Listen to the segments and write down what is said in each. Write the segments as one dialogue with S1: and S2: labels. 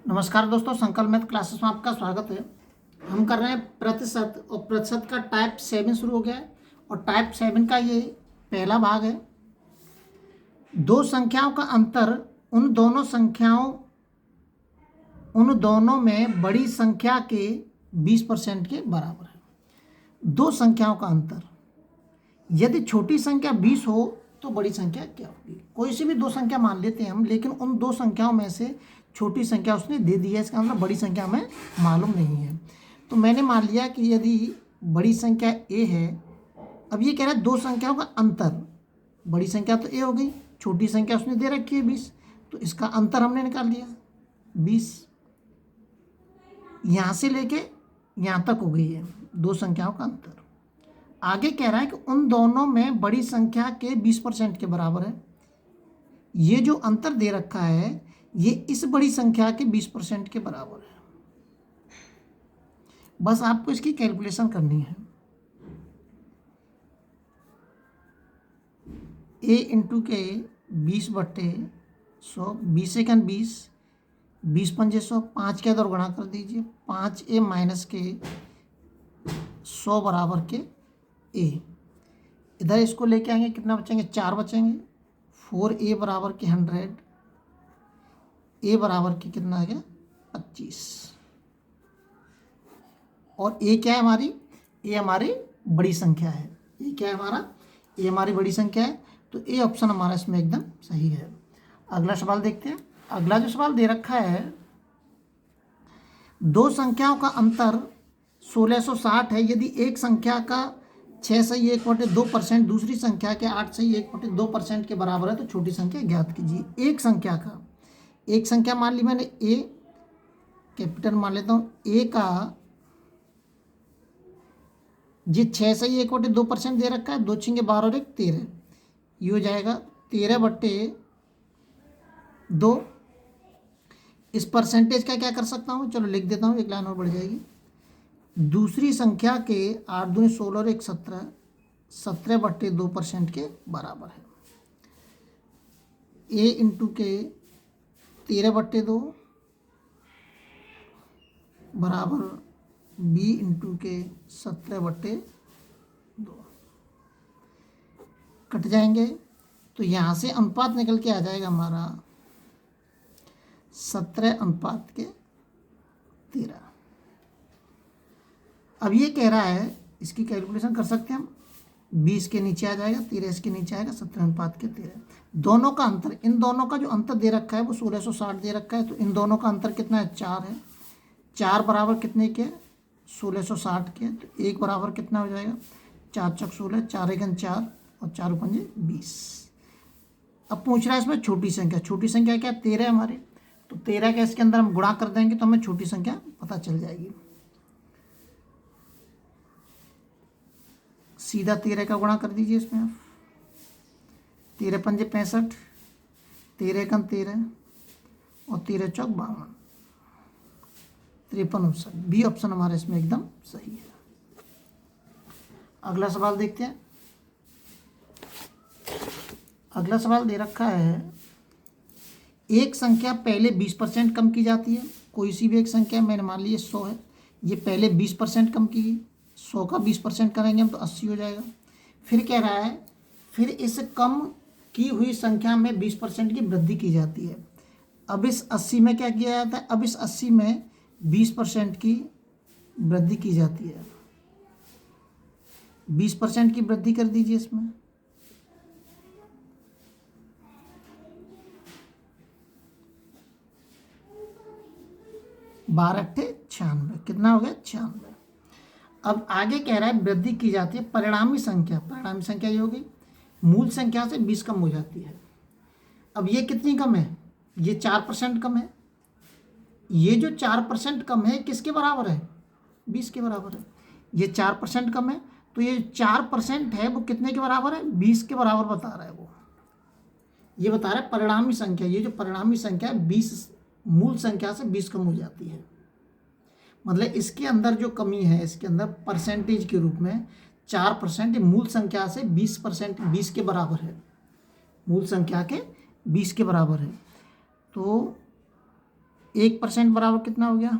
S1: नमस्कार दोस्तों, संकल्प मैथ क्लासेस में आपका स्वागत है। हम कर रहे हैं प्रतिशत, और प्रतिशत का टाइप 7 शुरू हो गया है और टाइप 7 का ये पहला भाग है। दो संख्याओं का अंतर उन दोनों में बड़ी संख्या के 20% के बराबर है। दो संख्याओं का अंतर, यदि छोटी संख्या 20 हो तो बड़ी संख्या क्या होगी। कोई सी भी दो संख्या मान लेते हैं हम, लेकिन उन दो संख्याओं में से छोटी संख्या उसने दे दी है, इसका मतलब बड़ी संख्या हमें मालूम नहीं है। तो मैंने मान लिया कि यदि बड़ी संख्या a है, अब ये कह रहा है दो संख्याओं का अंतर। बड़ी संख्या तो a हो गई, छोटी संख्या उसने दे रखी है 20, तो इसका अंतर हमने निकाल लिया 20। यहाँ से लेके यहाँ तक हो गई है दो संख्याओं का अंतर। आगे कह रहा है कि उन दोनों में बड़ी संख्या के 20% के बराबर है। ये जो अंतर दे रखा है ये इस बड़ी संख्या के 20% के बराबर है। बस आपको इसकी कैलकुलेशन करनी है। a इंटू के 20/100, 20 एकन 20, 20 पंजे 100, 5 के इधर गुणा कर दीजिए, 5a माइनस के 100 बराबर के a। इधर इसको लेके आएंगे, कितना बचेंगे, 4 बचेंगे। 4a बराबर के 100, a बराबर के कितना आ गया 25। और a क्या है हमारी, a हमारी बड़ी संख्या है। a क्या है हमारा, a हमारी बड़ी संख्या है, तो a ऑप्शन हमारा इसमें एकदम सही है। अगला सवाल देखते हैं। अगला जो सवाल दे रखा है, दो संख्याओं का अंतर 1660 है। यदि एक संख्या का 6/1/2% दूसरी संख्या के 8/1/2% के बराबर है तो छोटी संख्या ज्ञात कीजिए। एक संख्या मान ली मैंने a, कैपिटल मान लेता हूँ। a का ये 6/1/2% दे रखा है, 2 × 12 और 1 13, ये हो जाएगा 13/2। इस परसेंटेज का क्या कर सकता हूँ, चलो लिख देता हूँ, एक लाइन और बढ़ जाएगी। दूसरी संख्या के 8 दूनी 16 और 1 17, 17/2% के बराबर है। a इंटू के 13/2 बराबर b इंटू के 17/2 कट जाएंगे, तो यहाँ से अनुपात निकल के आ जाएगा हमारा 17/13। अब ये कह रहा है, इसकी कैलकुलेशन कर सकते हैं हम। 20 के नीचे आ जाएगा, 13 इसके नीचे आएगा, 17/13। दोनों का अंतर, इन दोनों का जो अंतर दे रखा है वो 1660 दे रखा है, तो इन दोनों का अंतर कितना है, 4 है। 4 बराबर कितने के, 1660 के, तो 1 बराबर कितना हो जाएगा, 4 × 16, 4 एकन 4 और 4 पंजे 20। अब पूछ रहा है इसमें छोटी संख्या। छोटी संख्या क्या, 13 है हमारी, तो 13 का इसके अंदर हम गुणा कर देंगे तो हमें छोटी संख्या पता चल जाएगी। सीधा 13 का गुणा कर दीजिए इसमें आप। 13 पंजे 65, 13 एकन 13 और 13 चौक 52, 53/59। बी ऑप्शन हमारे इसमें एकदम सही है। अगला सवाल देखते हैं। अगला सवाल दे रखा है, एक संख्या पहले 20% कम की जाती है। कोई सी भी एक संख्या, मैंने मान ली 100 है, ये पहले 20% कम की, 100 का 20% करेंगे हम तो 80 हो जाएगा। फिर कह रहा है, फिर इस कम की हुई संख्या में 20% की वृद्धि की जाती है। अब इस 80 में क्या किया जाता है, अब इस 80 में 20% की वृद्धि की जाती है। 20% की वृद्धि कर दीजिए इसमें। 12 × 96, कितना हो गया, 96। अब आगे कह रहा है वृद्धि की जाती है परिणामी संख्या। परिणामी संख्या ये होगी, मूल संख्या से 20 कम हो जाती है। अब ये कितनी कम है, ये 4% कम है। ये जो 4% कम है किसके बराबर है, 20 के बराबर है। ये 4% कम है, तो ये 4% है वो कितने के बराबर है, 20 के बराबर बता रहा है वो। ये बता रहा है परिणामी संख्या, ये जो परिणामी संख्या है 20 मूल संख्या से 20 कम हो जाती है। मतलब इसके अंदर जो कमी है, इसके अंदर परसेंटेज के रूप में 4% मूल संख्या से 20%, 20 के बराबर है, मूल संख्या के 20 के बराबर है। तो 1% बराबर कितना हो गया,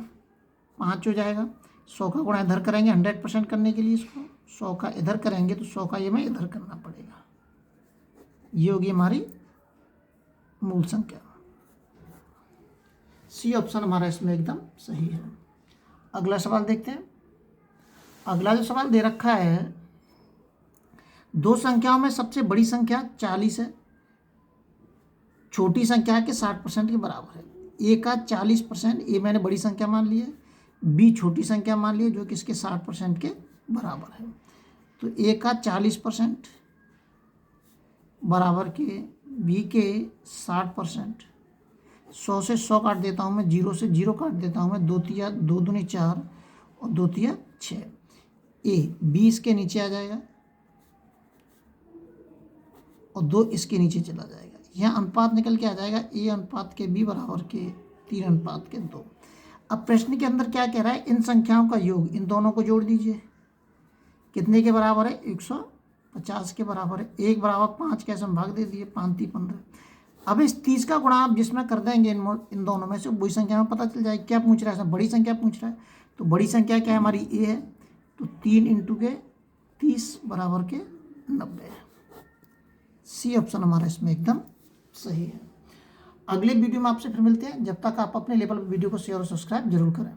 S1: 5 हो जाएगा। 100 का गुणा इधर करेंगे 100% करने के लिए, इसको 100 का इधर करेंगे तो 100 का ये में इधर करना पड़ेगा। ये होगी हमारी मूल संख्या। सी ऑप्शन हमारा इसमें एकदम सही है। अगला सवाल देखते हैं। अगला जो सवाल दे रखा है, दो संख्याओं में सबसे बड़ी संख्या 40 है, छोटी संख्या के 60% के बराबर है। ए का 40%, ए मैंने बड़ी संख्या मान ली है, बी छोटी संख्या मान ली है जो कि इसके 60% के बराबर है। तो ए का 40% बराबर के बी के 60%। 100 से 100 काट देता हूँ मैं, 0 से 0 काट देता हूँ मैं, 2 तिया 2 दूनी 4 और 2 तिया 6। ए 20 के नीचे आ जाएगा और 2 इसके नीचे चला जाएगा। यहाँ अनुपात निकल के आ जाएगा ए अनुपात के बी बराबर के 3 अनुपात के 2। अब प्रश्न के अंदर क्या कह रहा है, इन संख्याओं का योग इन दोनों को जोड़ दीजिए। कितने के बराबर है, 150 के बराबर है। 1 बराबर 5 कैसे हम भाग दे दिए, 5 3 15। अब इस 30 का गुणा आप जिसमें कर देंगे इन दोनों में से वही संख्या में पता चल जाएगी। क्या पूछ रहा है, बड़ी संख्या पूछ रहा है, तो बड़ी संख्या क्या है हमारी ए है, तो 3 इंटू के 30 बराबर के 90 है। सी ऑप्शन हमारा इसमें एकदम सही है। अगले वीडियो में आपसे फिर मिलते हैं। जब तक आप अपने लेवल पर वीडियो को शेयर और सब्सक्राइब जरूर करें।